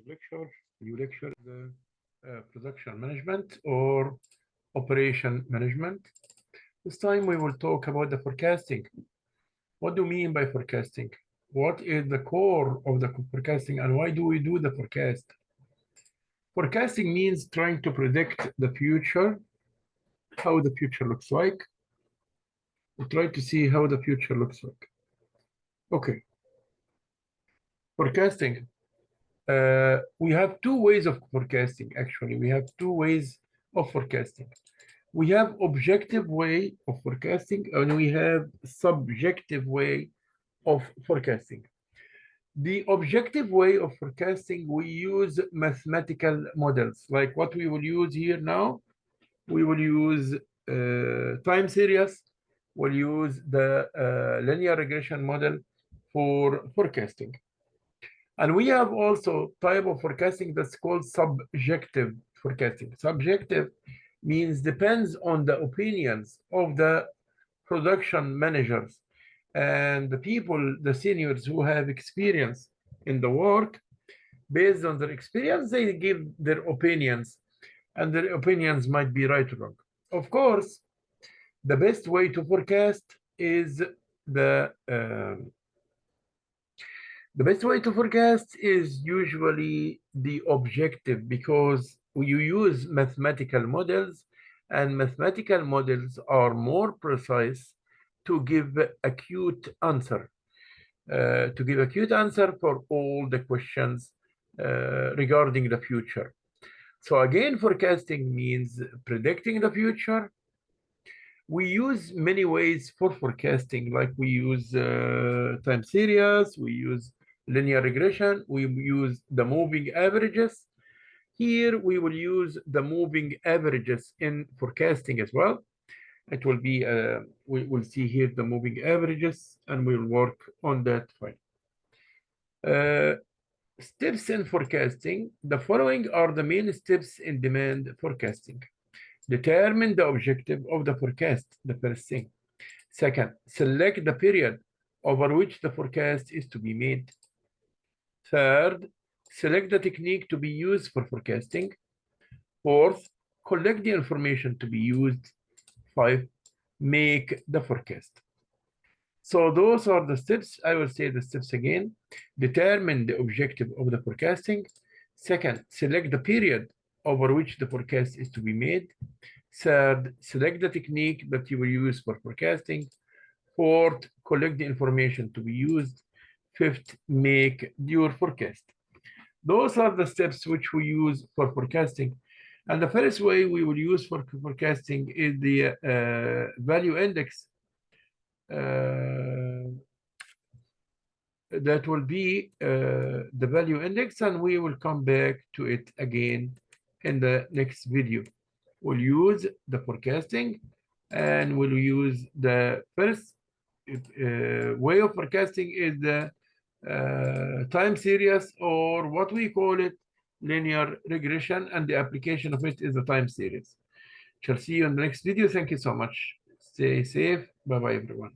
lecture. New lecture the production management or operation management. This time we will talk about the forecasting. What do you mean by forecasting? What is the core of the forecasting and why do we do the forecast? Forecasting means trying to predict the future, how the future looks like. We try to see how the future looks like. Okay. Forecasting. We have two ways of forecasting, actually. We have two ways of forecasting. We have objective way of forecasting and we have subjective way of forecasting. The objective way of forecasting, we use mathematical models. Like what we will use here now, we will use time series, we'll use the linear regression model for forecasting. And we have also type of forecasting that's called subjective forecasting. Subjective means depends on the opinions of the production managers and the people, the seniors who have experience in the work. Based on their experience, they give their opinions, and their opinions might be right or wrong. Of course, the best way to forecast is the best way to forecast is usually the objective, because you use mathematical models, and mathematical models are more precise to give acute answer, for all the questions regarding the future. So again, forecasting means predicting the future. We use many ways for forecasting, like we use time series, we use linear regression, we use the moving averages. Here we will use the moving averages in forecasting as well. It will be, we will see here the moving averages, and we'll work on that file. Steps in forecasting. The following are the main steps in demand forecasting. Determine the objective of the forecast, the first thing. Second, select the period over which the forecast is to be made. Third, select the technique to be used for forecasting. Fourth, collect the information to be used. 5, make the forecast. So those are the steps. I will say the steps again. Determine the objective of the forecasting. Second, select the period over which the forecast is to be made. Third, select the technique that you will use for forecasting. Fourth, collect the information to be used. Fifth, make your forecast. Those are the steps which we use for forecasting. And the first way we will use for forecasting is the value index. That will be the value index, and we will come back to it again in the next video. We'll use the forecasting, and we'll use the first way of forecasting is the time series, or what we call it, linear regression, and the application of it is the time series. Shall see you in the next video. Thank you so much. Stay safe. Bye-bye, everyone.